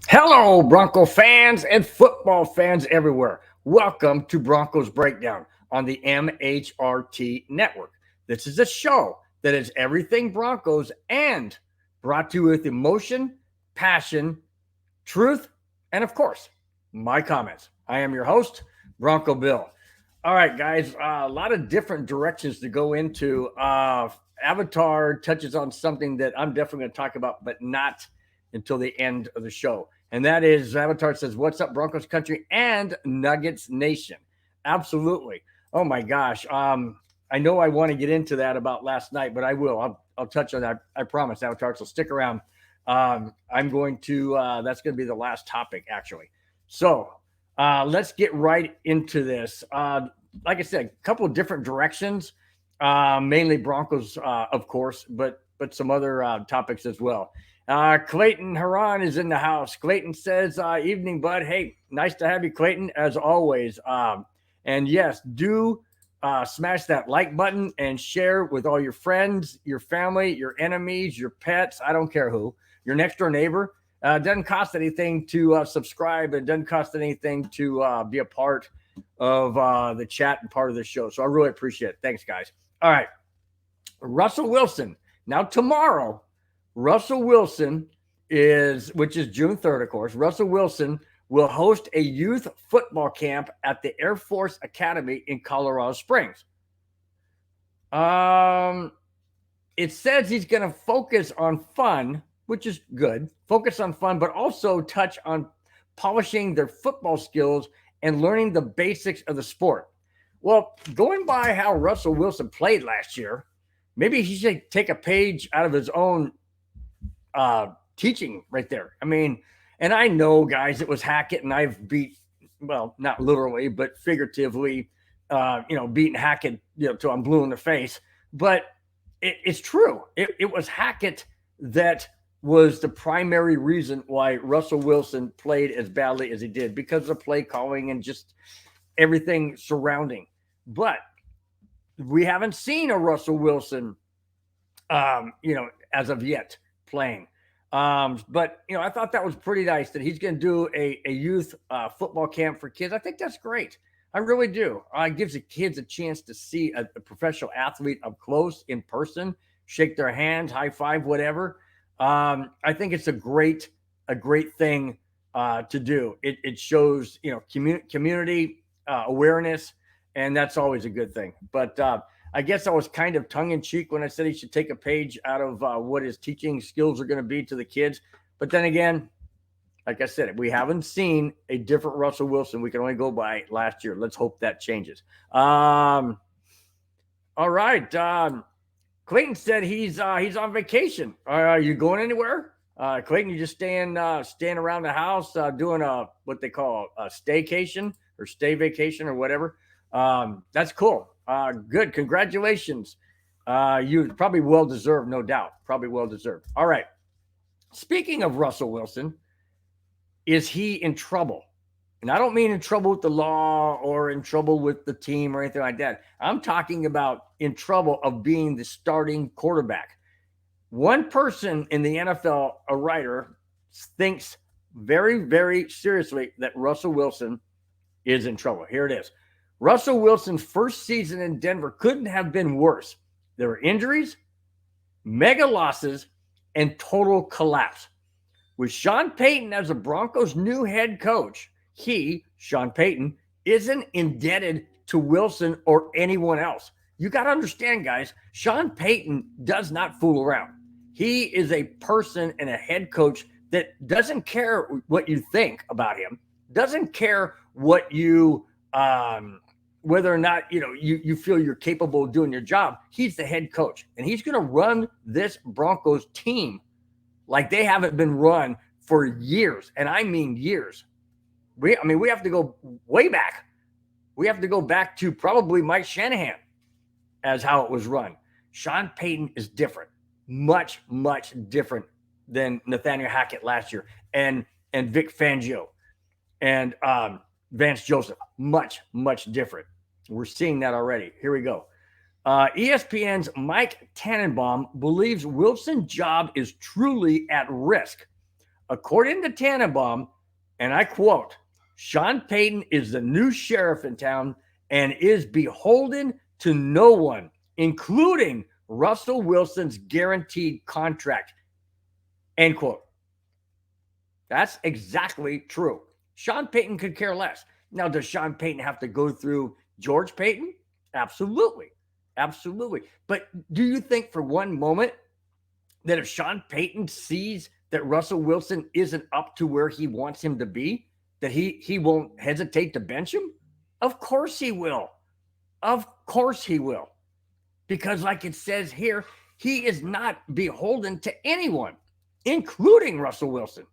Hello, Bronco fans and football fans everywhere. Welcome to Broncos Breakdown on the MHRT Network. This is a show that is everything Broncos and brought to you with emotion, passion, truth, and of course, my comments. I am your host, Bronco Bill. All right, guys, a lot of different directions to go into. Avatar touches on something that I'm definitely going to talk about, but not until the end of the show. And that is Avatar says, "What's up, Broncos country and Nuggets Nation?" Absolutely. Oh my gosh. I know I want to get into that about last night, but I will. I'll touch on that. I promise, Avatar. So stick around. I'm going to. That's going to be the last topic, actually. So let's get right into this. Like I said, a couple of different directions, mainly Broncos, of course, but some other topics as well. Clayton Haran is in the house. Clayton says, "Evening, bud. Hey, nice to have you, Clayton, as always. And yes, do smash that like button and share with all your friends, your family, your enemies, your pets. I don't care who, your next door neighbor. It doesn't cost anything to subscribe. It doesn't cost anything to be a part of the chat and part of the show. So I really appreciate it. Thanks, guys. All right. Russell Wilson. Now, tomorrow, Russell Wilson which is June 3rd, of course. Russell Wilson will host a youth football camp at the Air Force Academy in Colorado Springs. Um, it says he's going to focus on fun, which is good. Focus on fun, but also touch on polishing their football skills and learning the basics of the sport. Well, going by how Russell Wilson played last year, maybe he should take a page out of his own teaching right there. I mean, and I know, guys, it was Hackett, and I've well, not literally, but figuratively, beating Hackett, till I'm blue in the face. But it's true. It was Hackett that was the primary reason why Russell Wilson played as badly as he did because of play calling and just everything surrounding. But we haven't seen a Russell Wilson, as of yet playing. But I thought that was pretty nice that he's going to do a youth football camp for kids. I think that's great. I really do. It gives the kids a chance to see a professional athlete up close in person, shake their hands, high five, whatever. I think it's a great thing to do. It shows community awareness, and that's always a good thing. But I guess I was kind of tongue in cheek when I said he should take a page out of what his teaching skills are going to be to the kids. But then again, like I said, we haven't seen a different Russell Wilson. We can only go by last year. Let's hope that changes. All right. Clayton said he's on vacation. Are you going anywhere? Clayton, you just staying around the house, doing what they call a staycation or stay vacation or whatever. That's cool. Good. Congratulations. You probably well deserved, no doubt. Probably well deserved. All right. Speaking of Russell Wilson, is he in trouble? And I don't mean in trouble with the law or in trouble with the team or anything like that. I'm talking about in trouble of being the starting quarterback. One person in the NFL, a writer, thinks very, very seriously that Russell Wilson is in trouble. Here it is. Russell Wilson's first season in Denver couldn't have been worse. There were injuries, mega losses, and total collapse. With Sean Payton as the Broncos' new head coach, Sean Payton, isn't indebted to Wilson or anyone else. You got to understand, guys, Sean Payton does not fool around. He is a person and a head coach that doesn't care what you think about him, doesn't care what you whether or not you feel you're capable of doing your job. He's the head coach, and he's going to run this Broncos team like they haven't been run for years, and I mean years. We have to go way back. We have to go back to probably Mike Shanahan as how it was run. Sean Payton is different, much, much different than Nathaniel Hackett last year, and Vic Fangio, and Vance Joseph. Much, much different. We're seeing that already. Here we go. ESPN's Mike Tannenbaum believes Wilson's job is truly at risk. According to Tannenbaum, and I quote, Sean Payton is the new sheriff in town and is beholden to no one, including Russell Wilson's guaranteed contract. End quote. That's exactly true. Sean Payton could care less. Now, does Sean Payton have to go through George Payton? Absolutely. Absolutely. But do you think for one moment that if Sean Payton sees that Russell Wilson isn't up to where he wants him to be, that he won't hesitate to bench him? Of course he will. Of course he will. Because like it says here, he is not beholden to anyone, including Russell Wilson.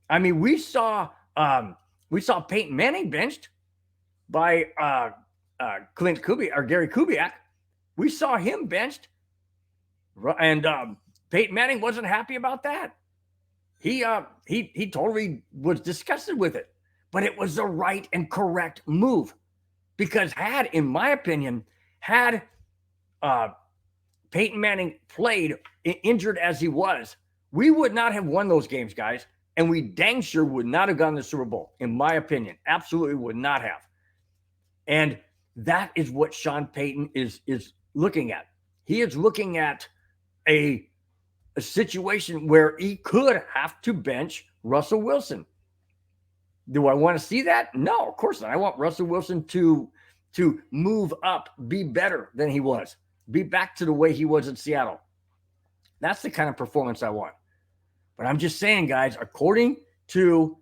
I mean, we saw Peyton Manning benched by Clint Kubiak or Gary Kubiak. We saw him benched, and Peyton Manning wasn't happy about that. He totally was disgusted with it, but it was the right and correct move because in my opinion, had Peyton Manning played injured as he was, we would not have won those games, guys. And we dang sure would not have gone to the Super Bowl, in my opinion. Absolutely would not have. And that is what Sean Payton is looking at. He is looking at a situation where he could have to bench Russell Wilson. Do I want to see that? No, of course not. I want Russell Wilson to move up, be better than he was, be back to the way he was in Seattle. That's the kind of performance I want. But I'm just saying, guys, according to,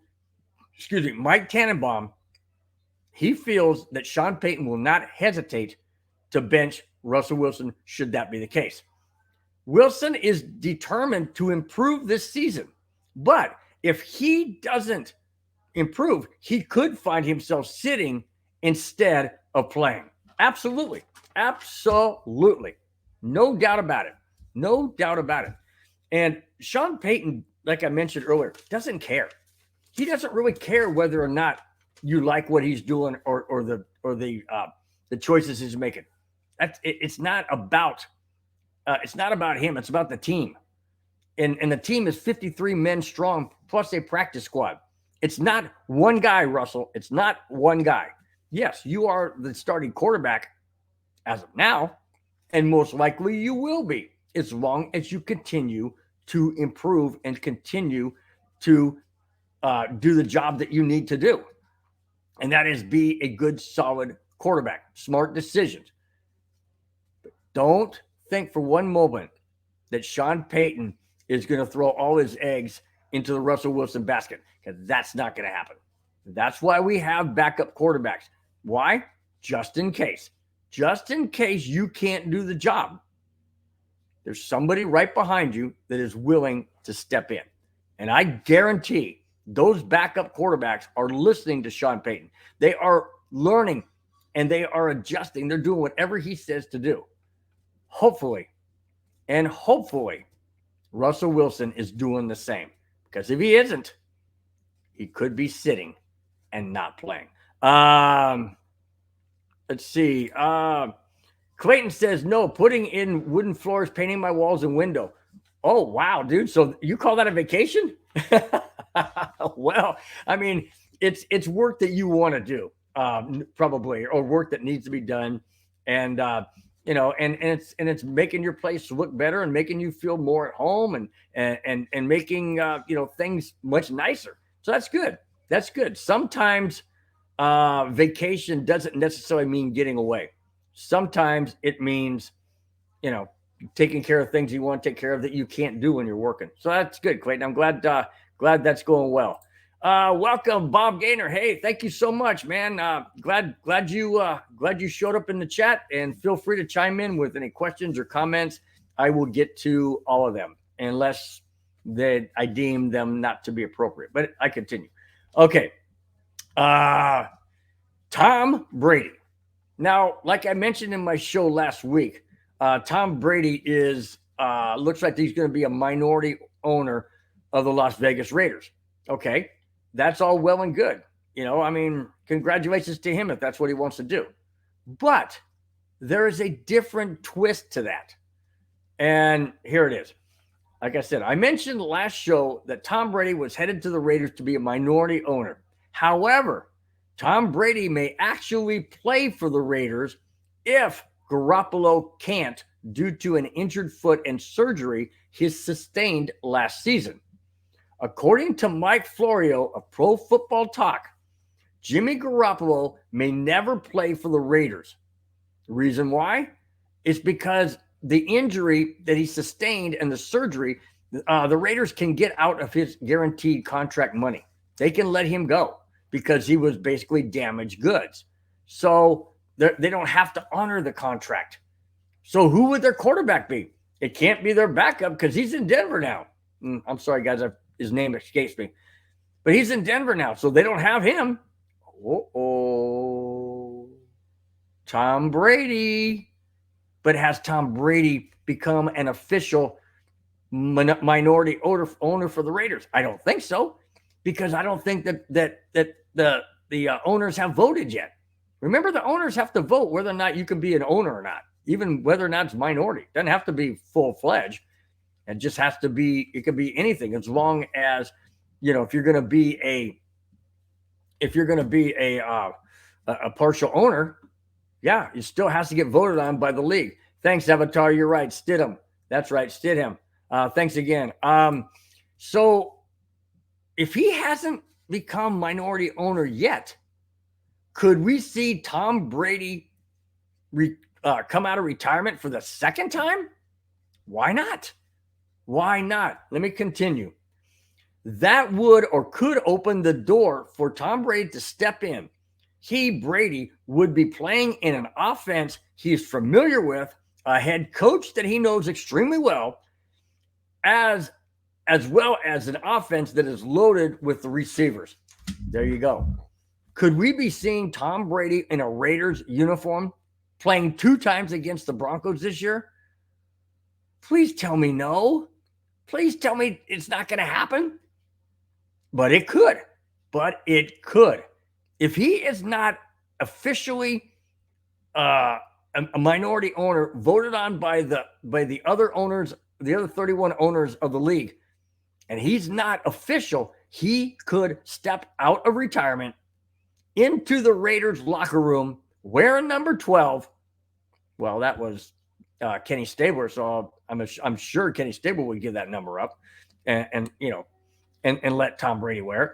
Mike Tannenbaum, he feels that Sean Payton will not hesitate to bench Russell Wilson should that be the case. Wilson is determined to improve this season. But if he doesn't improve, he could find himself sitting instead of playing. Absolutely. Absolutely. No doubt about it. No doubt about it. And Sean Payton, like I mentioned earlier, doesn't care. He doesn't really care whether or not you like what he's doing or the choices he's making. It's not about him. It's about the team. And the team is 53 men strong plus a practice squad. It's not one guy, Russell. It's not one guy. Yes, you are the starting quarterback as of now, and most likely you will be as long as you continue to improve and continue to do the job that you need to do. And that is be a good, solid quarterback, smart decisions. But don't think for one moment that Sean Payton is going to throw all his eggs into the Russell Wilson basket, because that's not going to happen. That's why we have backup quarterbacks. Why? Just in case. Just in case you can't do the job. There's somebody right behind you that is willing to step in. And I guarantee those backup quarterbacks are listening to Sean Payton. They are learning and they are adjusting. They're doing whatever he says to do. Hopefully, Russell Wilson is doing the same. Because if he isn't, he could be sitting and not playing. Let's see. Clayton says, no, putting in wooden floors, painting my walls and window. Oh, wow, dude. So you call that a vacation? Well, I mean, it's work that you want to do, probably, or work that needs to be done. And, and it's making your place look better and making you feel more at home and making, things much nicer. So that's good. That's good. Sometimes vacation doesn't necessarily mean getting away. Sometimes it means, taking care of things you want to take care of that you can't do when you're working. So that's good, Clayton. I'm glad that's going well. Welcome, Bob Gaynor. Hey, thank you so much, man. Glad you showed up in the chat, and feel free to chime in with any questions or comments. I will get to all of them unless I deem them not to be appropriate, but I continue. Okay. Tom Brady. Now, like I mentioned in my show last week, Tom Brady looks like he's going to be a minority owner of the Las Vegas Raiders. Okay, that's all well and good. Congratulations to him if that's what he wants to do. But there is a different twist to that. And here it is. like I said, I mentioned last show that Tom Brady was headed to the Raiders to be a minority owner. However, Tom Brady may actually play for the Raiders if Garoppolo can't due to an injured foot and surgery he sustained last season. According to Mike Florio of Pro Football Talk, Jimmy Garoppolo may never play for the Raiders. The reason why? It's because the injury that he sustained and the surgery, the Raiders can get out of his guaranteed contract money. They can let him go because he was basically damaged goods. So they don't have to honor the contract. So who would their quarterback be? It can't be their backup because he's in Denver now. I'm sorry, guys, his name escapes me. But he's in Denver now, so they don't have him. Uh-oh. Tom Brady. But has Tom Brady become an official minority owner for the Raiders? I don't think so, because I don't think that the owners have voted yet. Remember, the owners have to vote whether or not you can be an owner or not, even whether or not it's minority. It doesn't have to be full-fledged. It just has to be, it could be anything, as long as, if you're going to be a partial owner, yeah, it still has to get voted on by the league. Thanks, Avatar. You're right. Stidham. That's right. Stidham. Thanks again. So if he hasn't become minority owner yet, could we see Tom Brady come out of retirement for the second time? Why not? Why not? Let me continue. That would or could open the door for Tom Brady to step in. Brady, would be playing in an offense he's familiar with, a head coach that he knows extremely well, as well as an offense that is loaded with the receivers. There you go. Could we be seeing Tom Brady in a Raiders uniform playing 2 times against the Broncos this year? Please tell me no. Please tell me it's not going to happen. But it could. If he is not officially a minority owner voted on by the other owners, the other 31 owners of the league, and he's not official, he could step out of retirement into the Raiders locker room wearing number 12. Well, that was Kenny Stabler, so I'm sure Kenny Stabler would give that number up, and let Tom Brady wear it.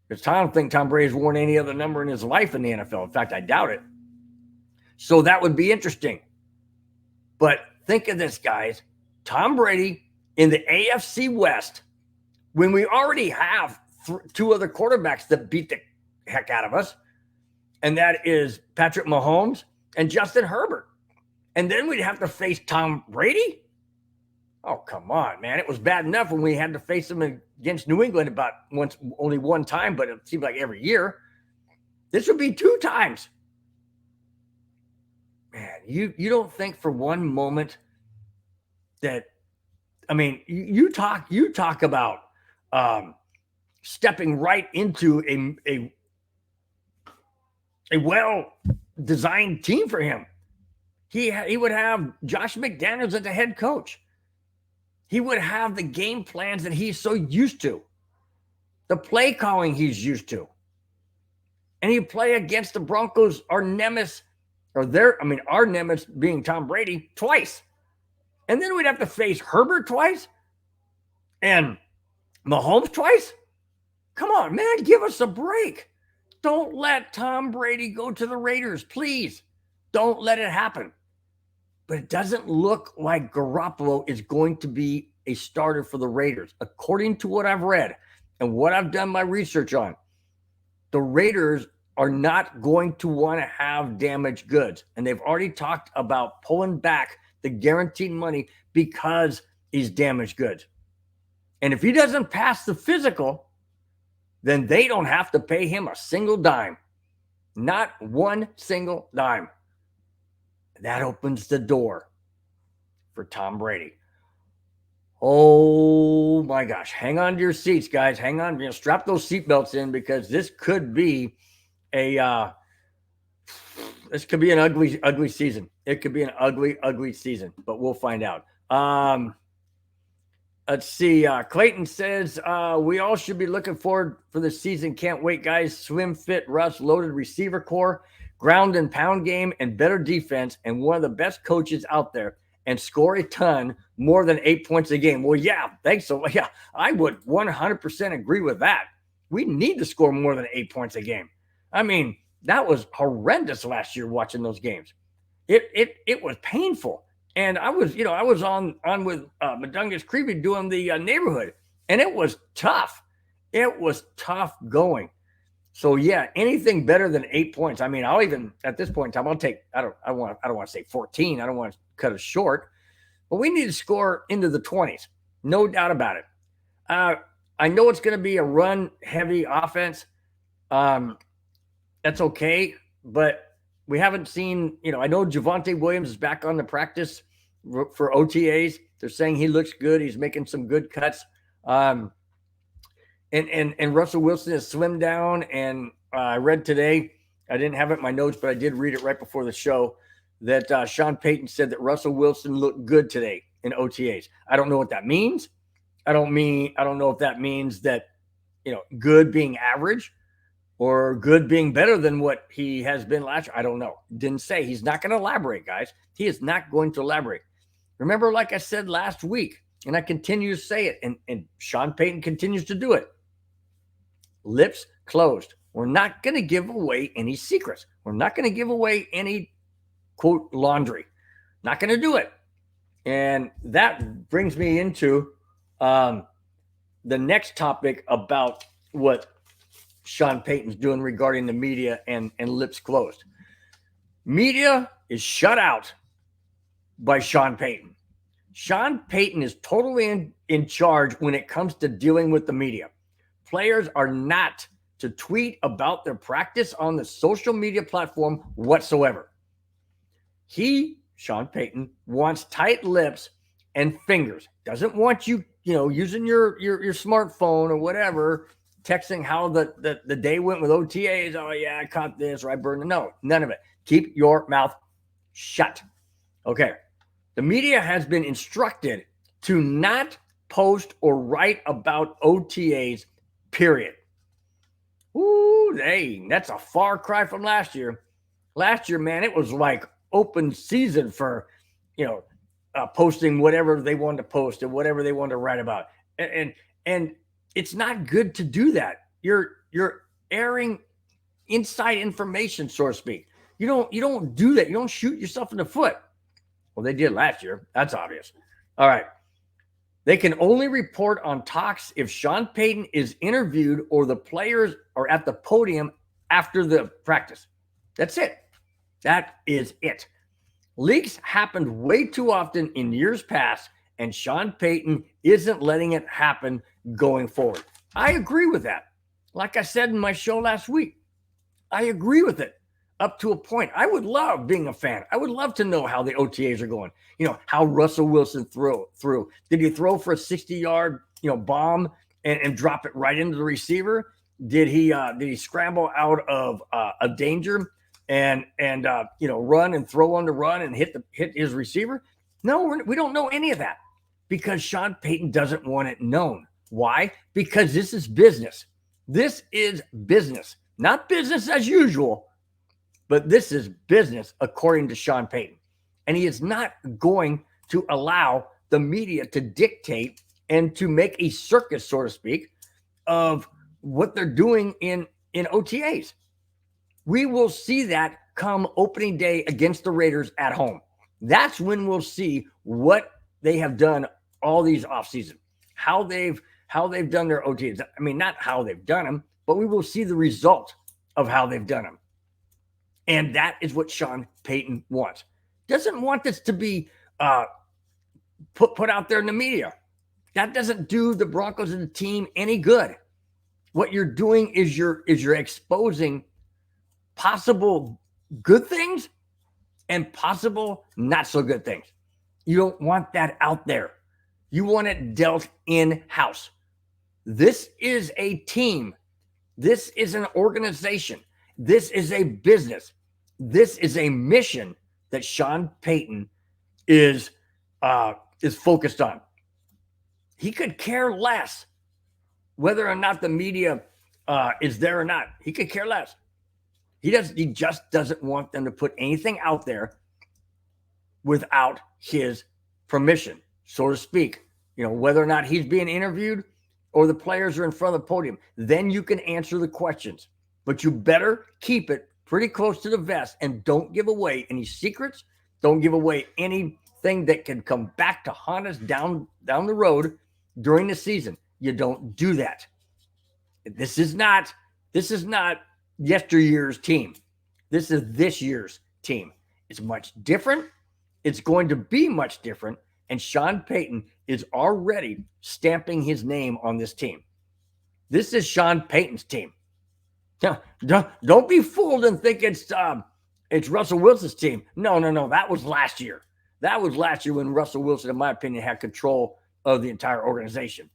Because I don't think Tom Brady's worn any other number in his life in the NFL. In fact, I doubt it. So that would be interesting. But think of this, guys. Tom Brady in the AFC West, when we already have 2 other quarterbacks that beat the heck out of us, and that is Patrick Mahomes and Justin Herbert. And then we'd have to face Tom Brady? Oh, come on, man. It was bad enough when we had to face him against New England only one time, but it seemed like every year. This would be 2 times. Man, you don't think for one moment that, you talk about stepping right into a well-designed team for him. He would have Josh McDaniels as the head coach. He would have the game plans that he's so used to, the play calling he's used to. And he'd play against the Broncos, our nemesis being Tom Brady, twice. And then we'd have to face Herbert twice and Mahomes twice. Come on, man, give us a break. Don't let Tom Brady go to the Raiders, please. Don't let it happen. But it doesn't look like Garoppolo is going to be a starter for the Raiders. According to what I've read and what I've done my research on, the Raiders are not going to want to have damaged goods. And they've already talked about pulling back the guaranteed money because he's damaged goods. And if he doesn't pass the physical, then they don't have to pay him a single dime. Not one single dime. That opens the door for Tom Brady. Oh my gosh. Hang on to your seats, guys. Hang on. Strap those seatbelts in, because this could be an ugly, ugly season. It could be an ugly, ugly season, but we'll find out. Let's see. Clayton says we all should be looking forward for the season. Can't wait, guys. Swim fit, Russ, loaded receiver core, ground and pound game, and better defense, and one of the best coaches out there, and score a ton more than 8 points a game. Well, yeah, thanks. So, yeah, I would 100% agree with that. We need to score more than 8 points a game. I mean, that was horrendous last year watching those games. It was painful. And I was on with Madungus Creepy doing the neighborhood, and it was tough. It was tough going. So yeah, anything better than 8 points. I mean, I'll even at this point in time, I'll take. I don't want to say 14. I don't want to cut it short, but we need to score into the 20s, no doubt about it. I know it's going to be a run heavy offense. That's okay, but we haven't seen, I know Javonte Williams is back on the practice for OTAs. They're saying he looks good. He's making some good cuts. And Russell Wilson has slimmed down. And I read today, I didn't have it in my notes, but I did read it right before the show, that Sean Payton said that Russell Wilson looked good today in OTAs. I don't know what that means. I don't know if that means that, good being average, or good being better than what he has been last year. I don't know. Didn't say. He's not going to elaborate, guys. He is not going to elaborate. Remember, like I said last week, and I continue to say it, and Sean Payton continues to do it. Lips closed. We're not going to give away any secrets. We're not going to give away any, quote, laundry. Not going to do it. And that brings me into the next topic about what Sean Payton's doing regarding the media and lips closed. Media is shut out by Sean Payton. Sean Payton is totally in charge when it comes to dealing with the media. Players are not to tweet about their practice on the social media platform whatsoever. Sean Payton, wants tight lips and fingers. Doesn't want you, using your smartphone or whatever, texting how the day went with OTAs. Oh, yeah, I caught this, or I burned it. No, none of it. Keep your mouth shut. Okay. The media has been instructed to not post or write about OTAs, period. Ooh, that's a far cry from last year. Last year, man, it was like open season for, posting whatever they wanted to post and whatever they wanted to write about. And it's not good to do that. You're airing inside information, so to speak. You don't do that. You don't shoot yourself in the foot. Well, they did last year. That's obvious. All right. They can only report on talks if Sean Payton is interviewed or the players are at the podium after the practice. That's it. That is it. Leaks happened way too often in years past, and Sean Payton isn't letting it happen going forward. I agree with that. Like I said in my show last week, I agree with it up to a point. I would love being a fan. I would love to know how the OTAs are going. How Russell Wilson threw. Did he throw for a 60-yard, bomb and drop it right into the receiver? Did he scramble out of a danger and run and throw on the run and hit his receiver? No, we don't know any of that, because Sean Payton doesn't want it known. Why? Because this is business. This is business, not business as usual, but this is business according to Sean Payton. And he is not going to allow the media to dictate and to make a circus, so to speak, of what they're doing in OTAs. We will see that come opening day against the Raiders at home. That's when we'll see what they have done all these offseason, how they've done their OTAs. I mean, not how they've done them, but we will see the result of how they've done them. And that is what Sean Payton wants. Doesn't want this to be put out there in the media. That doesn't do the Broncos and the team any good. What you're doing is you're exposing possible good things and possible not so good things. You don't want that out there. You want it dealt in-house. This is a team. This is an organization. This is a business. This is a mission that Sean Payton is focused on. He could care less whether or not the media is there or not. He could care less. He just doesn't want them to put anything out there without his permission, so to speak. Whether or not he's being interviewed or the players are in front of the podium, then you can answer the questions. But you better keep it pretty close to the vest and don't give away any secrets. Don't give away anything that can come back to haunt us down the road during the season. You don't do that. This is not yesteryear's team. This is this year's team. It's much different. It's going to be much different. And Sean Payton is already stamping his name on this team. This is Sean Payton's team. Don't be fooled and think it's Russell Wilson's team. No. That was last year. That was last year when Russell Wilson, in my opinion, had control of the entire organization.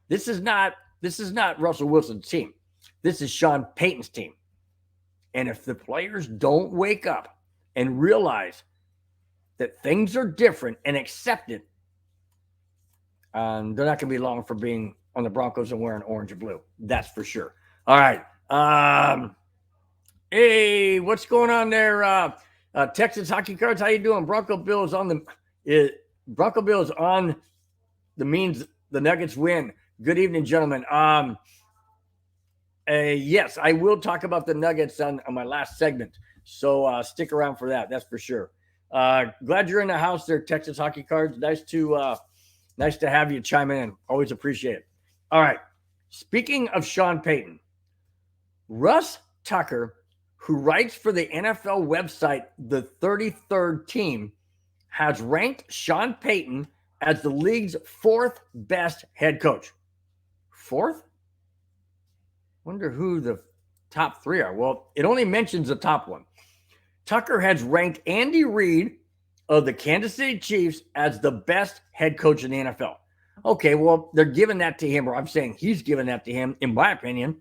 This is not Russell Wilson's team. This is Sean Payton's team. And if the players don't wake up and realize that things are different and accept it, they're not going to be long for being on the Broncos and wearing orange and blue. That's for sure. All right. Hey, what's going on there? Texas Hockey Cards, how you doing? Bronco Bills on the means the Nuggets win. Good evening, gentlemen. Yes, I will talk about the Nuggets on my last segment. So stick around for that. That's for sure. Glad you're in the house there, Texas Hockey Cards. Nice to have you chime in. Always appreciate it. All right. Speaking of Sean Payton, Russ Tucker, who writes for the NFL website, The 33rd Team, has ranked Sean Payton as the league's fourth best head coach. Fourth? Wonder who the top three are. Well, it only mentions the top one. Tucker has ranked Andy Reid of the Kansas City Chiefs as the best head coach in the NFL. Okay, well, they're giving that to him, or I'm saying he's giving that to him, in my opinion,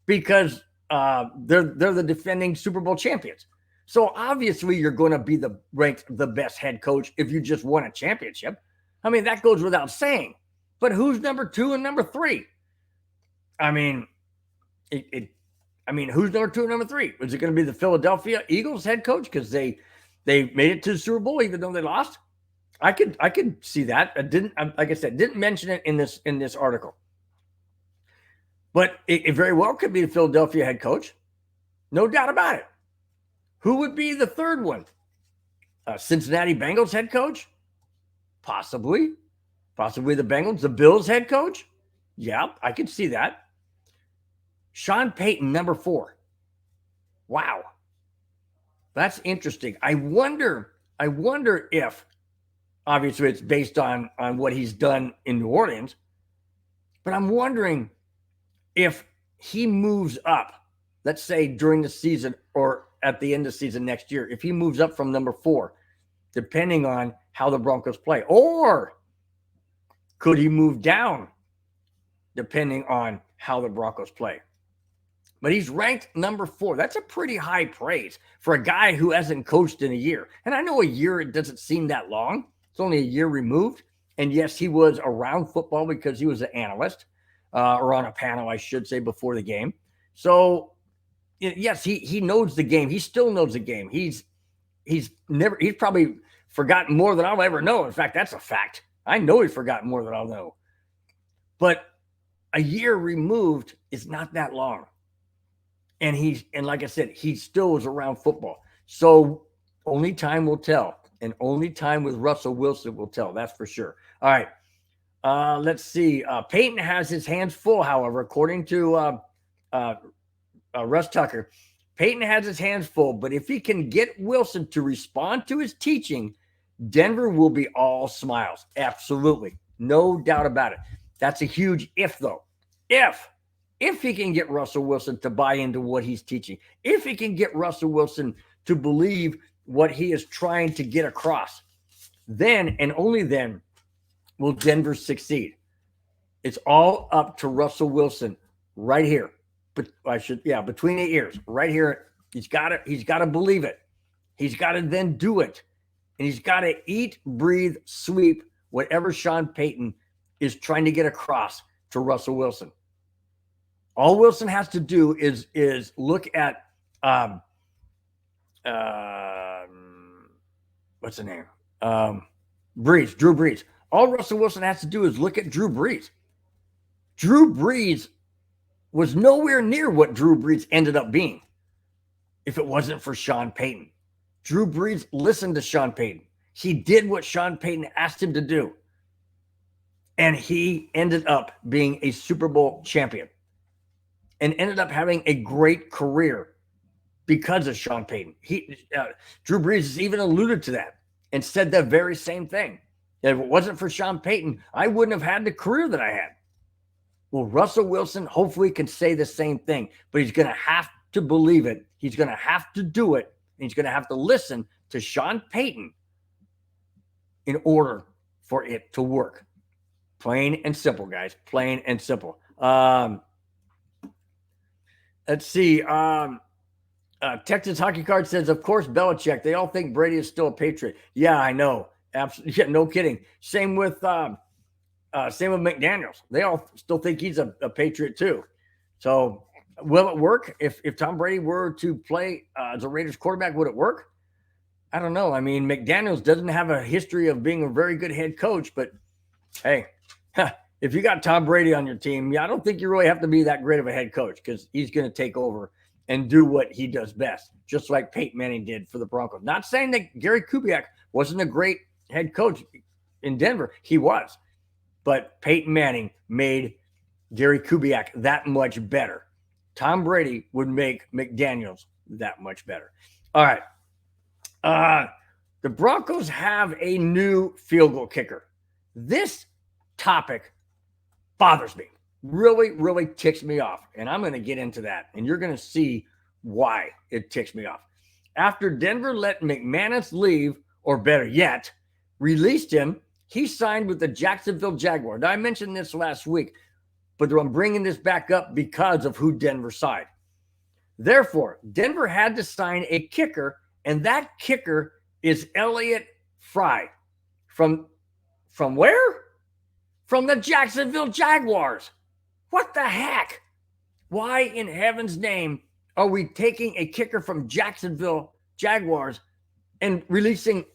because they're the defending Super Bowl champions. So obviously you're going to be ranked the best head coach if you just won a championship. I mean, that goes without saying. But who's number 2 and number 3? I mean, who's number 2 and number 3? Is it going to be the Philadelphia Eagles head coach because they made it to the Super Bowl even though they lost? I could see that. Like I said, didn't mention it in this article. But it very well could be the Philadelphia head coach. No doubt about it. Who would be the third one? Cincinnati Bengals head coach? Possibly. Possibly the Bengals. The Bills head coach? Yeah, I could see that. Sean Payton, number 4. Wow. That's interesting. I wonder if, obviously it's based on what he's done in New Orleans, but I'm wondering if he moves up, let's say during the season or at the end of the season next year, if he moves up from number 4, depending on how the Broncos play, or could he move down depending on how the Broncos play? But he's ranked number 4. That's a pretty high praise for a guy who hasn't coached in a year. And I know a year, it doesn't seem that long. It's only a year removed. And yes, he was around football because he was an analyst or on a panel, I should say, before the game. So yes, he knows the game. He still knows the game. He's probably forgotten more than I'll ever know. In fact, that's a fact. I know he's forgotten more than I'll know. But a year removed is not that long. And like I said, he still was around football. So only time will tell. And only time with Russell Wilson will tell. That's for sure. All right. Let's see. Payton has his hands full, however, according to Russ Tucker. Payton has his hands full, but if he can get Wilson to respond to his teaching, Denver will be all smiles. Absolutely. No doubt about it. That's a huge if, though. If he can get Russell Wilson to buy into what he's teaching, if he can get Russell Wilson to believe what he is trying to get across, then and only then will Denver succeed. It's all up to Russell Wilson right here. But between the ears, right here. He's got to believe it. He's got to then do it. And he's got to eat, breathe, sweep whatever Sean Payton is trying to get across to Russell Wilson. All Wilson has to do is look at what's the name? Drew Brees. All Russell Wilson has to do is look at Drew Brees. Drew Brees was nowhere near what Drew Brees ended up being if it wasn't for Sean Payton. Drew Brees listened to Sean Payton. He did what Sean Payton asked him to do. And he ended up being a Super Bowl champion and ended up having a great career because of Sean Payton. Drew Brees has even alluded to that and said the very same thing. If it wasn't for Sean Payton, I wouldn't have had the career that I had. Well, Russell Wilson hopefully can say the same thing, but he's going to have to believe it. He's going to have to do it. And he's going to have to listen to Sean Payton in order for it to work. Plain and simple, guys. Plain and simple. Let's see. Texas Hockey Card says, of course, Belichick. They all think Brady is still a Patriot. Yeah, I know. Absolutely. Yeah, no kidding. Same with McDaniels. They all still think he's a Patriot too. So will it work? If Tom Brady were to play as a Raiders quarterback, would it work? I don't know. I mean, McDaniels doesn't have a history of being a very good head coach, but hey, if you got Tom Brady on your team, I don't think you really have to be that great of a head coach because he's going to take over and do what he does best, just like Peyton Manning did for the Broncos. Not saying that Gary Kubiak wasn't a great head coach in Denver. He was. But Peyton Manning made Gary Kubiak that much better. Tom Brady would make McDaniels that much better. All right. The Broncos have a new field goal kicker. This topic bothers me. Really, really ticks me off. And I'm going to get into that. And you're going to see why it ticks me off. After Denver let McManus leave, or better yet, released him, he signed with the Jacksonville Jaguars. Now, I mentioned this last week, but I'm bringing this back up because of who Denver signed. Therefore, Denver had to sign a kicker, and that kicker is Elliott Fry. From where? From the Jacksonville Jaguars. What the heck? Why in heaven's name are we taking a kicker from Jacksonville Jaguars and releasing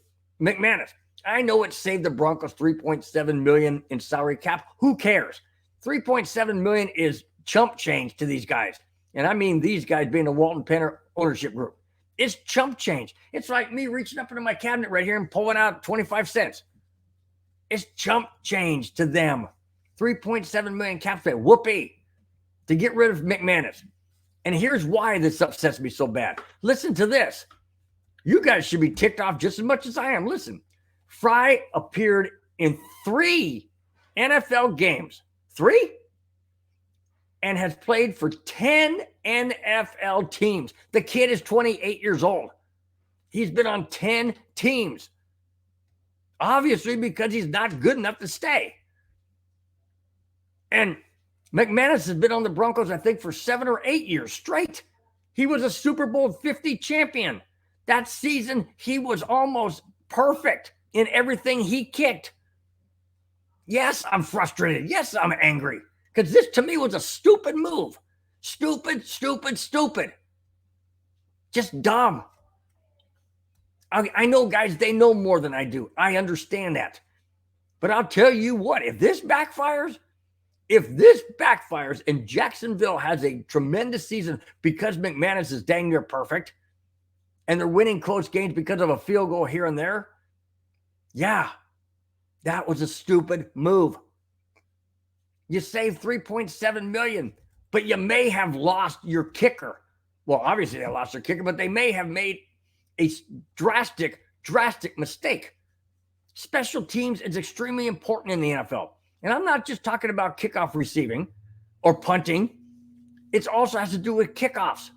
McManus? I know it saved the Broncos $3.7 million in salary cap. Who cares? $3.7 million is chump change to these guys. And I mean these guys being a Walton Penner ownership group. It's chump change. It's like me reaching up into my cabinet right here and pulling out 25 cents. It's chump change to them. $3.7 million cap space. Whoopee. To get rid of McManus. And here's why this upsets me so bad. Listen to this. You guys should be ticked off just as much as I am. Listen. Fry appeared in 3 NFL games. 3? And has played for 10 NFL teams. The kid is 28 years old. He's been on 10 teams. Obviously, because he's not good enough to stay. And McManus has been on the Broncos, I think, for 7 or 8 years straight. He was a Super Bowl 50 champion. That season, he was almost perfect in everything he kicked. Yes, I'm frustrated. Yes, I'm angry. Because this, to me, was a stupid move. Stupid. Just dumb. I know, guys, they know more than I do. I understand that. But I'll tell you what, if this backfires and Jacksonville has a tremendous season because McManus is dang near perfect and they're winning close games because of a field goal here and there, yeah, that was a stupid move. You saved $3.7 million, but you may have lost your kicker. Well, obviously they lost their kicker, but they may have made a drastic mistake. Special teams is extremely important in the NFL. And I'm not just talking about kickoff receiving or punting. It also has to do with kickoffs.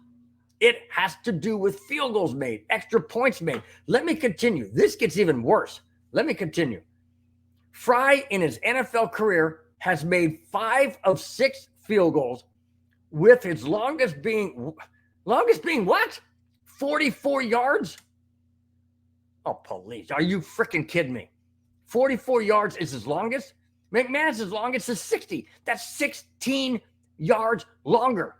It has to do with field goals made, extra points made. Let me continue. This gets even worse. Let me continue. Fry, in his NFL career, has made 5 of 6 field goals, with his longest being what? 44 yards? Oh, police. Are you freaking kidding me? 44 yards is his longest. McManus is longest is 60. That's 16 yards longer.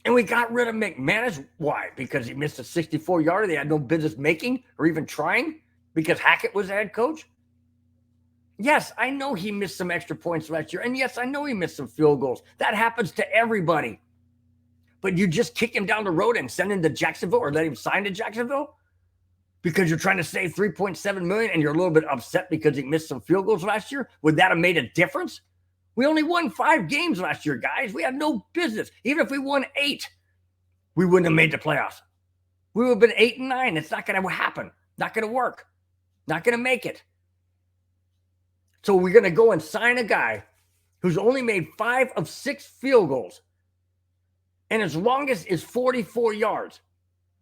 And we got rid of McManus. Why? Because he missed a 64-yarder they had no business making or even trying? Because Hackett was the head coach? Yes, I know he missed some extra points last year. And yes, I know he missed some field goals. That happens to everybody. But you just kick him down the road and send him to Jacksonville or let him sign to Jacksonville? Because you're trying to save $3.7 million and you're a little bit upset because he missed some field goals last year? Would that have made a difference? We only won 5 games last year, guys. We had no business. Even if we won 8, we wouldn't have made the playoffs. We would have been 8 and 9. It's not going to happen. Not going to work. Not going to make it. So we're going to go and sign a guy who's only made 5 of 6 field goals. And his longest is 44 yards.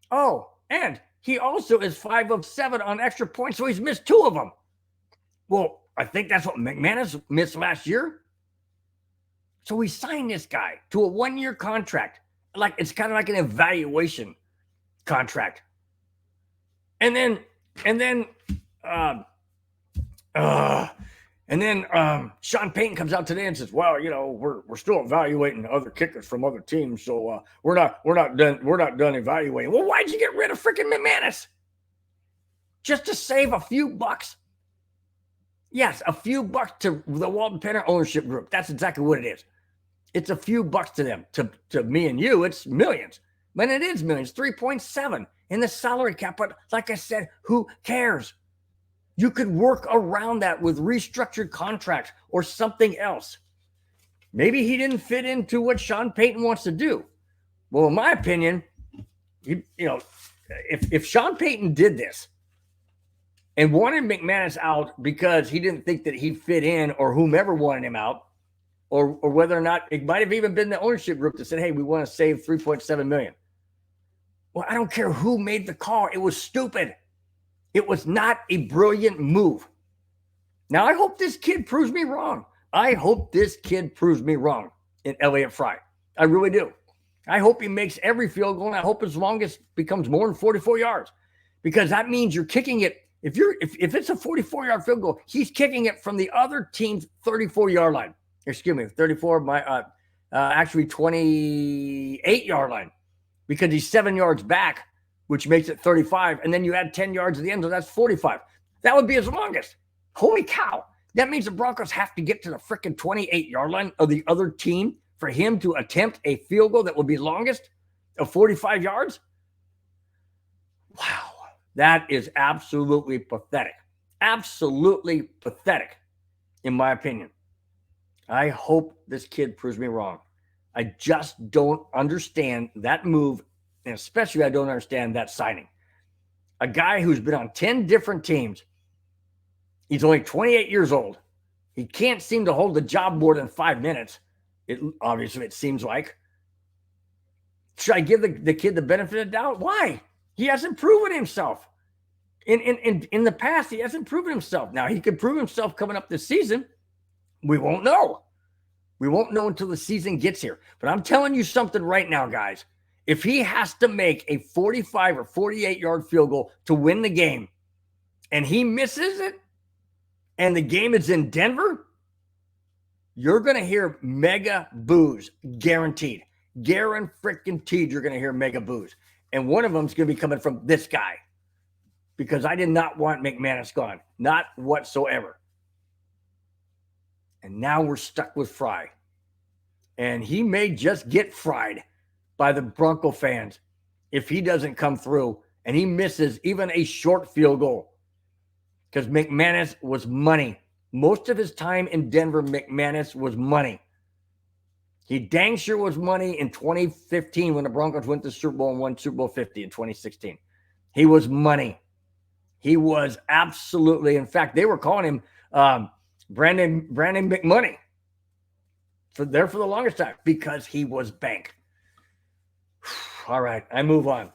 Oh, and he also is 5 of 7 on extra points, so he's missed 2 of them. Well, I think that's what McManus missed last year. So we signed this guy to a 1-year contract. Like it's kind of like an evaluation contract. And then Sean Payton comes out today and says, "Well, you know, we're still evaluating other kickers from other teams, so we're not done evaluating." Well, why'd you get rid of freaking McManus? Just to save a few bucks? Yes, a few bucks to the Walton Penner ownership group. That's exactly what it is. It's a few bucks to them. To me and you, it's millions. But it is millions, 3.7 in the salary cap. But like I said, who cares? You could work around that with restructured contracts or something else. Maybe he didn't fit into what Sean Payton wants to do. Well, in my opinion, if Sean Payton did this and wanted McManus out because he didn't think that he fit in or whomever wanted him out, or whether or not it might have even been the ownership group that said, "Hey, we want to save $3.7 million." Well, I don't care who made the call. It was stupid. It was not a brilliant move. Now, I hope this kid proves me wrong. I hope this kid proves me wrong in Elliott Fry. I really do. I hope he makes every field goal, and I hope his longest becomes more than 44 yards, because that means you're kicking it. If it's a 44-yard field goal, he's kicking it from the other team's 34-yard line. Excuse me, 34, actually 28-yard line, because he's 7 yards back, which makes it 35. And then you add 10 yards at the end, so that's 45. That would be his longest. Holy cow. That means the Broncos have to get to the freaking 28-yard line of the other team for him to attempt a field goal that would be longest of 45 yards? Wow. That is absolutely pathetic. Absolutely pathetic, in my opinion. I hope this kid proves me wrong. I just don't understand that move, and especially I don't understand that signing. A guy who's been on 10 different teams. He's only 28 years old. He can't seem to hold the job more than 5 minutes. Obviously, it seems like. Should I give the kid the benefit of the doubt? Why? He hasn't proven himself. In the past, he hasn't proven himself. Now, he could prove himself coming up this season. We won't know. We won't know until the season gets here. But I'm telling you something right now, guys. If he has to make a 45 or 48-yard field goal to win the game, and he misses it, and the game is in Denver, you're going to hear mega boos, guaranteed. Guaranteed you're going to hear mega boos. And one of them is going to be coming from this guy, because I did not want McManus gone. Not whatsoever. And now we're stuck with Fry. And he may just get fried by the Bronco fans if he doesn't come through and he misses even a short field goal. Because McManus was money. Most of his time in Denver, McManus was money. He dang sure was money in 2015 when the Broncos went to the Super Bowl and won Super Bowl 50 in 2016. He was money. He was absolutely, in fact, they were calling him Brandon McMoney for the longest time because he was bank. All right, I move on.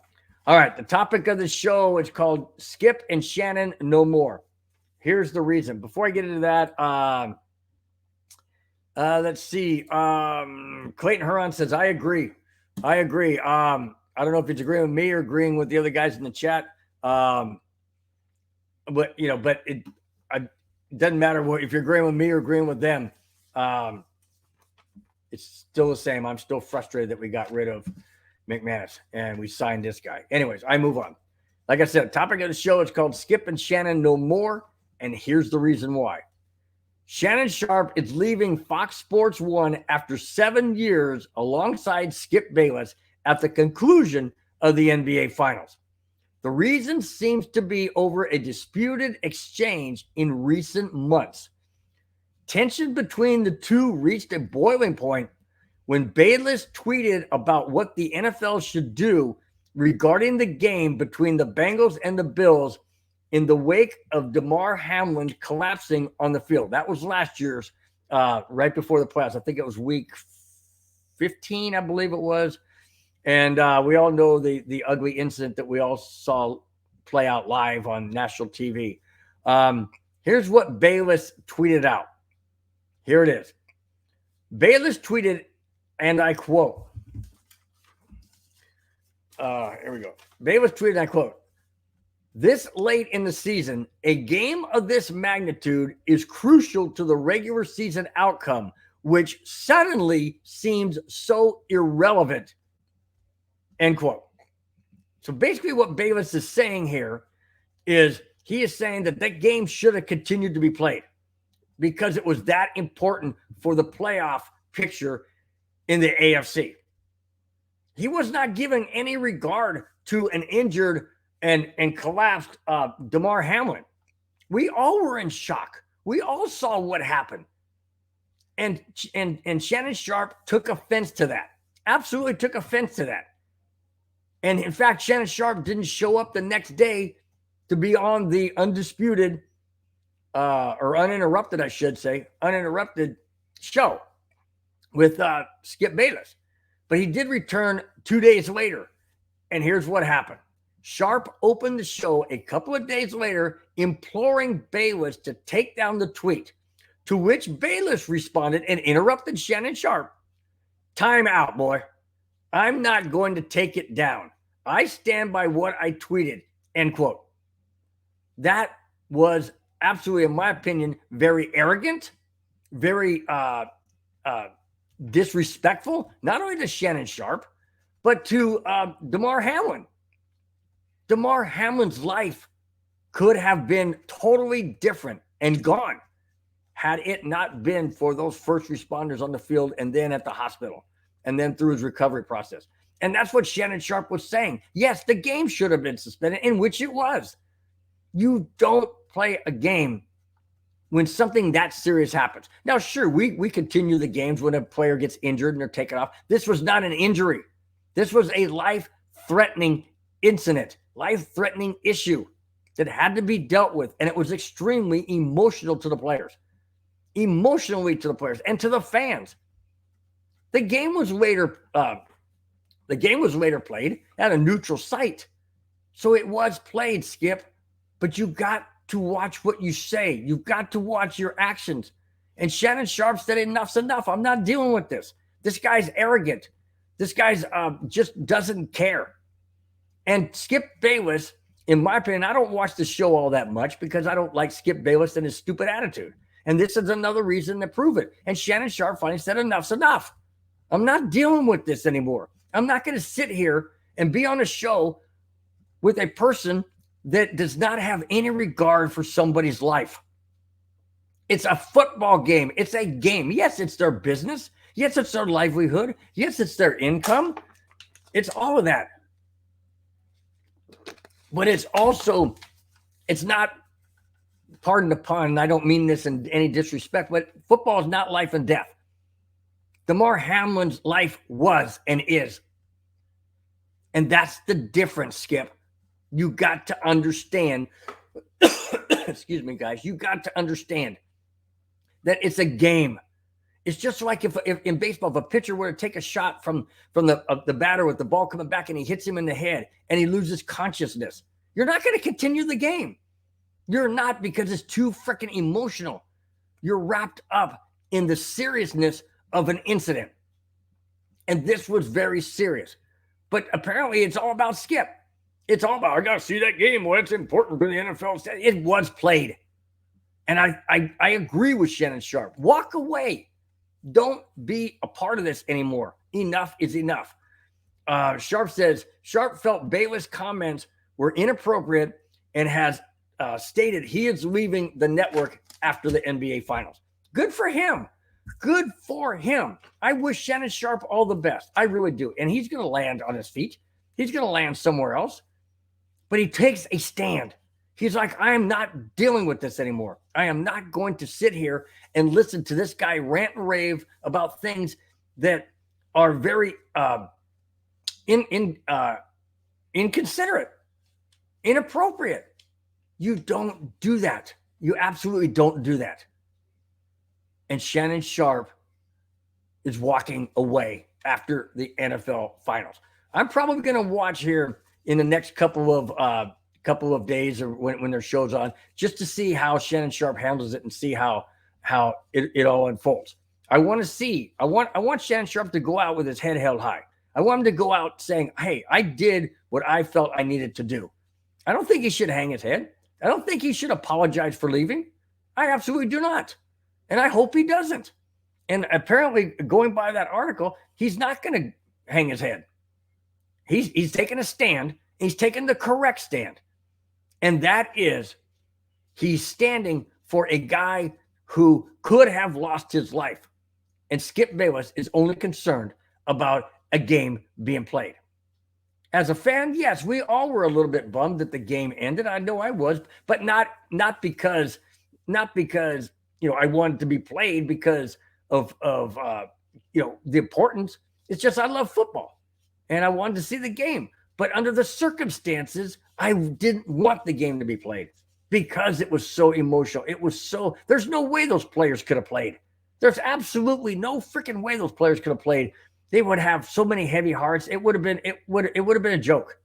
All right, the topic of the show is called Skip and Shannon No More. Here's the reason. Before I get into that, let's see. Clayton Huron says, I agree. I don't know if it's agreeing with me or agreeing with the other guys in the chat. it doesn't matter if you're agreeing with me or agreeing with them. It's still the same. I'm still frustrated that we got rid of McManus and we signed this guy. Anyways, I move on. Like I said, topic of the show is called Skip and Shannon No More, and here's the reason why. Shannon Sharpe is leaving Fox Sports 1 after 7 years alongside Skip Bayless at the conclusion of the NBA Finals. The reason seems to be over a disputed exchange in recent months. Tension between the two reached a boiling point when Bayless tweeted about what the NFL should do regarding the game between the Bengals and the Bills in the wake of Damar Hamlin collapsing on the field. That was last year's, right before the playoffs. I think it was week 15, I believe it was. And we all know the ugly incident that we all saw play out live on national TV. Here's what Bayless tweeted out. Here it is. Bayless tweeted, and I quote, here we go. Bayless tweeted, and I quote, "This late in the season, a game of this magnitude is crucial to the regular season outcome, which suddenly seems so irrelevant." End quote. So basically what Bayless is saying here is he is saying that that game should have continued to be played because it was that important for the playoff picture in the AFC. He was not giving any regard to an injured and collapsed Damar Hamlin. We all were in shock. We all saw what happened. And Shannon Sharpe took offense to that. Absolutely took offense to that. And in fact, Shannon Sharpe didn't show up the next day to be on the undisputed or uninterrupted, I should say, uninterrupted show with Skip Bayless. But he did return 2 days later. And here's what happened. Sharpe opened the show a couple of days later, imploring Bayless to take down the tweet, to which Bayless responded and interrupted Shannon Sharpe. "Time out, boy. I'm not going to take it down. I stand by what I tweeted," end quote. That was absolutely, in my opinion, very arrogant, very disrespectful, not only to Shannon Sharpe, but to Damar Hamlin. Damar Hamlin's life could have been totally different and gone had it not been for those first responders on the field and then at the hospital and then through his recovery process. And that's what Shannon Sharpe was saying. Yes, the game should have been suspended, in which it was. You don't play a game when something that serious happens. Now, sure, we continue the games when a player gets injured and they're taken off. This was not an injury. This was a life-threatening incident, life-threatening issue that had to be dealt with. And it was extremely emotional to the players, emotionally to the players and to the fans. The game was later played at a neutral site. So it was played, Skip, but you got to watch what you say. You've got to watch your actions. And Shannon Sharpe said, enough's enough. I'm not dealing with this. This guy's arrogant. This guy's just doesn't care. And Skip Bayless, in my opinion, I don't watch the show all that much because I don't like Skip Bayless and his stupid attitude. And this is another reason to prove it. And Shannon Sharpe finally said, enough's enough. I'm not dealing with this anymore. I'm not going to sit here and be on a show with a person that does not have any regard for somebody's life. It's a football game. It's a game. Yes, it's their business. Yes, it's their livelihood. Yes, it's their income. It's all of that. But it's also, it's not, pardon the pun, I don't mean this in any disrespect, but football is not life and death. Damar Hamlin's life was and is. And that's the difference, Skip. You got to understand, excuse me, guys, you got to understand that it's a game. It's just like if in baseball, if a pitcher were to take a shot from the batter with the ball coming back and he hits him in the head and he loses consciousness, you're not going to continue the game. You're not, because it's too freaking emotional. You're wrapped up in the seriousness of an incident. And this was very serious. But apparently it's all about Skip. It's all about, I got to see that game. Well, it's important for the NFL. It was played. And I agree with Shannon Sharp. Walk away. Don't be a part of this anymore. Enough is enough. Sharp says, Sharp felt Bayless' comments were inappropriate and has stated he is leaving the network after the NBA Finals. Good for him. Good for him. I wish Shannon Sharp all the best. I really do. And he's going to land on his feet. He's going to land somewhere else. But he takes a stand. He's like, I am not dealing with this anymore. I am not going to sit here and listen to this guy rant and rave about things that are very inconsiderate, inappropriate. You don't do that. You absolutely don't do that. And Shannon Sharp is walking away after the NFL Finals. I'm probably going to watch here in the next couple of days or when their show's on, just to see how Shannon Sharp handles it and see how it all unfolds. I want Shannon Sharp to go out with his head held high. I want him to go out saying, hey, I did what I felt I needed to do. I don't think he should hang his head. I don't think he should apologize for leaving. I absolutely do not. And I hope he doesn't. And apparently, going by that article, he's not going to hang his head. He's taking a stand. He's taking the correct stand. And that is, he's standing for a guy who could have lost his life. And Skip Bayless is only concerned about a game being played. As a fan, yes, we all were a little bit bummed that the game ended. I know I was, but not because I wanted to be played because of the importance. It's just I love football and I wanted to see the game. But under the circumstances, I didn't want the game to be played because it was so emotional. There's no way those players could have played. There's absolutely no freaking way those players could have played. They would have so many heavy hearts. It would have been a joke.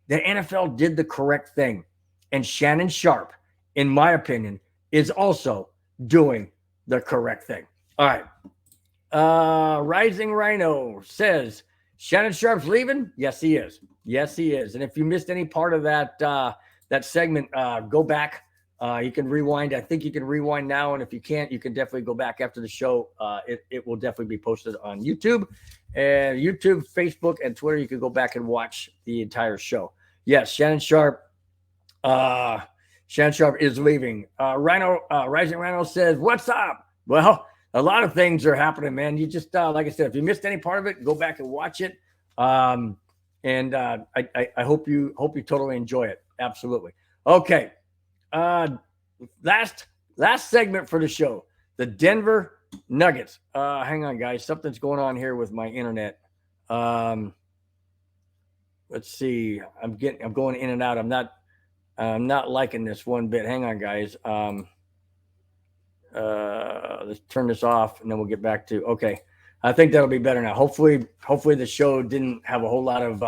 The NFL did the correct thing. And Shannon Sharp, in my opinion, is also doing the correct thing. All right. Rising Rhino says, Shannon Sharp's leaving? Yes, he is. Yes, he is. And if you missed any part of that segment, go back. You can rewind. I think you can rewind now. And if you can't, you can definitely go back after the show. It will definitely be posted on YouTube, Facebook, and Twitter. You can go back and watch the entire show. Yes, Shannon Sharp. Shannon Sharp is leaving. Rising Rhino says, what's up? Well, a lot of things are happening, man. You just, like I said, if you missed any part of it, go back and watch it. I hope you totally enjoy it. Absolutely. Okay. Last segment for the show, the Denver Nuggets. Hang on, guys. Something's going on here with my internet. Let's see. I'm going in and out. I'm not liking this one bit. Hang on, guys. Let's turn this off and then we'll get back to, okay. I think that'll be better now. Hopefully the show didn't have a whole lot of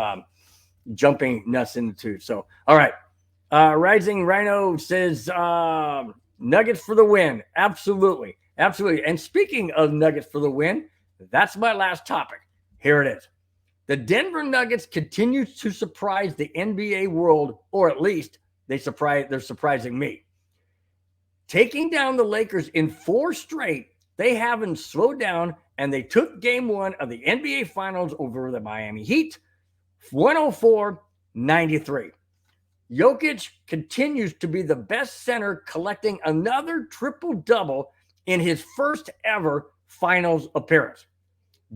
jumping nuts into. So, all right. Rising Rhino says Nuggets for the win. Absolutely. Absolutely. And speaking of Nuggets for the win, that's my last topic. Here it is. The Denver Nuggets continue to surprise the NBA world, or at least they're surprising me. Taking down the Lakers in 4 straight, they haven't slowed down, and they took game 1 of the NBA Finals over the Miami Heat, 104-93. Jokic continues to be the best center, collecting another triple-double in his first ever Finals appearance.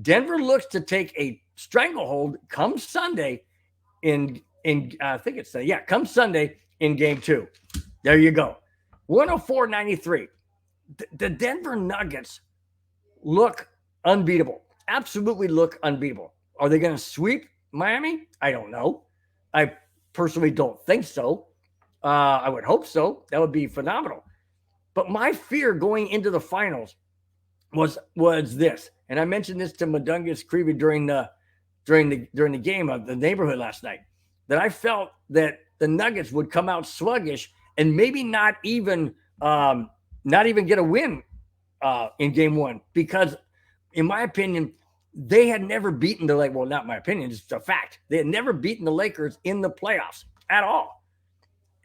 Denver looks to take a stranglehold come Sunday come Sunday in game 2. There you go. 104-93. The Denver Nuggets look unbeatable. Absolutely look unbeatable. Are they going to sweep Miami? I don't know. I personally don't think so. I would hope so. That would be phenomenal. But my fear going into the finals was this, and I mentioned this to Madungus Creevy during the game of the neighborhood last night, that I felt that the Nuggets would come out sluggish and maybe not even get a win in game 1, because in my opinion, they had never beaten the Lakers. Well, not my opinion, it's a fact. They had never beaten the Lakers in the playoffs at all.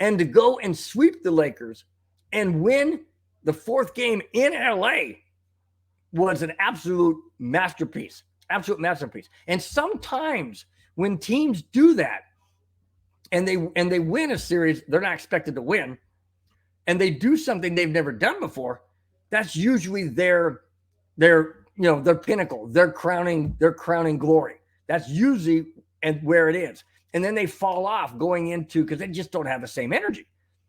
And to go and sweep the Lakers and win the fourth game in LA was an absolute masterpiece. Absolute masterpiece. And sometimes when teams do that and they win a series they're not expected to win, and they do something they've never done before, that's usually their pinnacle, their crowning glory. That's usually and where it is. And then they fall off going into, because they just don't have the same energy.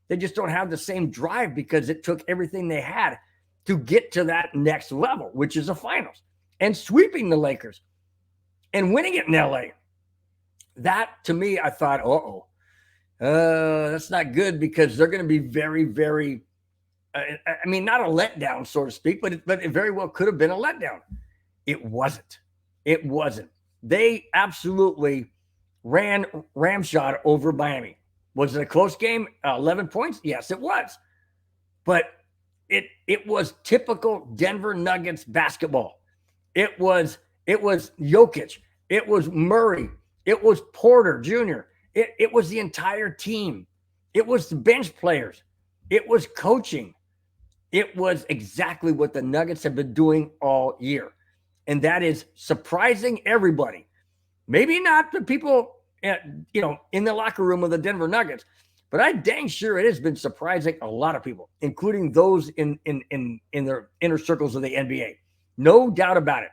They just don't have the same drive because it took everything they had to get to that next level, which is the finals and sweeping the Lakers and winning it in LA. That to me, I thought, that's not good, because they're going to be very, very, not a letdown, so to speak, but it very well could have been a letdown. It wasn't. They absolutely ran ramshot over Miami. Was it a close game? 11 points? Yes, it was. But it was typical Denver Nuggets basketball. It was Jokic. It was Murray. It was Porter Jr. It was the entire team. It was the bench players. It was coaching. It was exactly what the Nuggets have been doing all year. And that is surprising everybody. Maybe not the people, in the locker room of the Denver Nuggets, but I'm dang sure it has been surprising a lot of people, including those in their inner circles of the NBA. No doubt about it.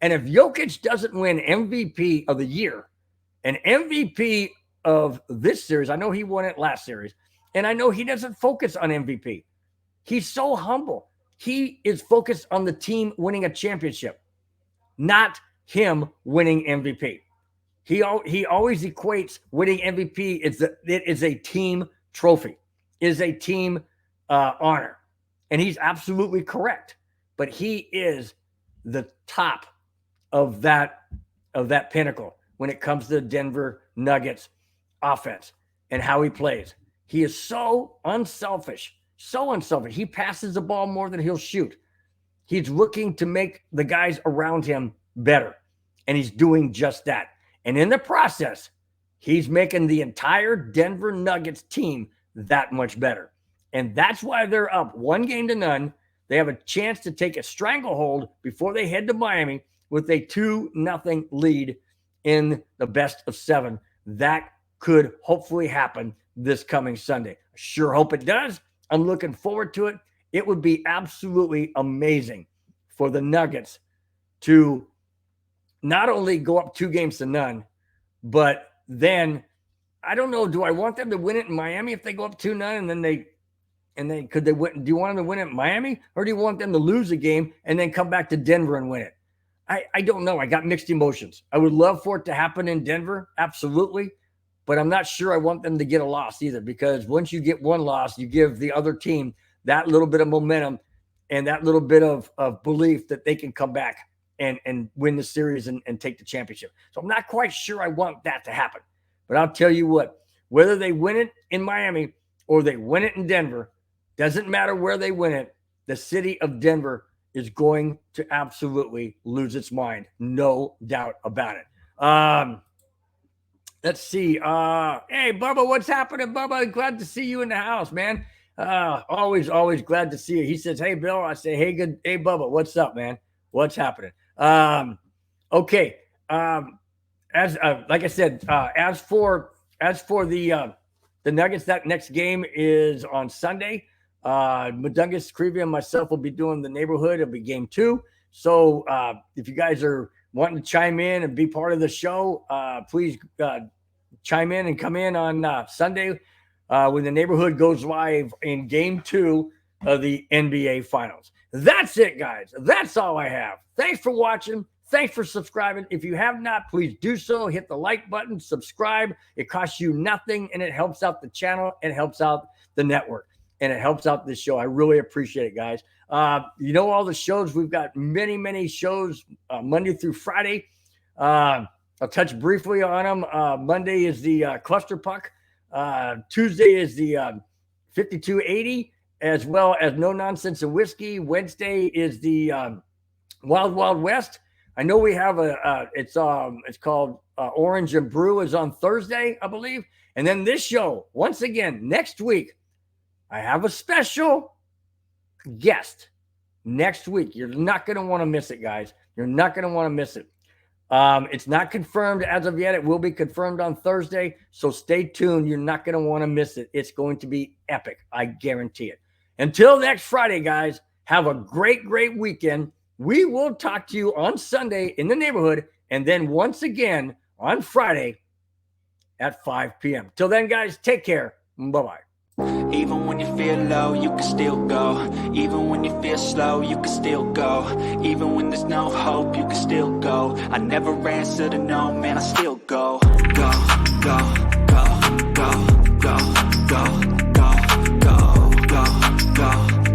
And if Jokic doesn't win MVP of the year, an MVP of this series, I know he won it last series, and I know he doesn't focus on MVP. He's so humble. He is focused on the team winning a championship, not him winning MVP. He always equates winning MVP. It is a team trophy, is a team honor, and he's absolutely correct. But he is the top of that pinnacle when it comes to the Denver Nuggets offense and how he plays. He is so unselfish. He passes the ball more than he'll shoot. He's looking to make the guys around him better, and he's doing just that. And in the process, he's making the entire Denver Nuggets team that much better. And that's why they're up 1-0. They have a chance to take a stranglehold before they head to Miami with a 2-0 lead in the best of 7. That could hopefully happen this coming Sunday. I sure hope it does. I'm looking forward to it. It would be absolutely amazing for the Nuggets to not only go up 2-0, but then I don't know. Do I want them to win it in Miami if they go up 2-0 and then could they win? Do you want them to win it in Miami, or do you want them to lose a game and then come back to Denver and win it? I don't know. I got mixed emotions. I would love for it to happen in Denver, absolutely, but I'm not sure I want them to get a loss either, because once you get one loss, you give the other team that little bit of momentum and that little bit of belief that they can come back and win the series and take the championship. So I'm not quite sure I want that to happen. But I'll tell you what, whether they win it in Miami or they win it in Denver, doesn't matter where they win it, the city of Denver is going to absolutely lose its mind. No doubt about it. Let's see. Hey, Bubba, what's happening, Bubba? Glad to see you in the house, man. Always glad to see you. He says, hey, Bill. I say, hey, Bubba, what's up, man? What's happening? Okay. As like I said, as for the Nuggets, that next game is on Sunday. Madungus, Creevy, and myself will be doing the neighborhood. It'll be game 2. So if you guys are wanting to chime in and be part of the show, please chime in and come in on Sunday when the neighborhood goes live in game 2 of the NBA Finals. That's it, guys. That's all I have. Thanks for watching. Thanks for subscribing. If you have not, please do so. Hit the like button, subscribe. It costs you nothing, and it helps out the channel. It helps out the network, and it helps out this show. I really appreciate it, guys. All the shows. We've got many shows Monday through Friday. I'll touch briefly on them. Monday is the Cluster Puck. Tuesday is the 5280. As well as No Nonsense and Whiskey. Wednesday is the Wild Wild West. I know we have it's called Orange and Brew is on Thursday, I believe. And then this show, once again, next week, I have a special. guest next week. You're not going to want to miss it, guys. You're not going to want to miss it. It's not confirmed as of yet. It will be confirmed on Thursday. So stay tuned. You're not going to want to miss it. It's going to be epic. I guarantee it. Until next Friday, guys, have a great, great weekend. We will talk to you on Sunday in the neighborhood, and then once again on Friday at 5 p.m. Till then, guys, take care. Bye-bye. Even when you feel low, you can still go. Even when you feel slow, you can still go. Even when there's no hope, you can still go. I never answer to no, man, I still go.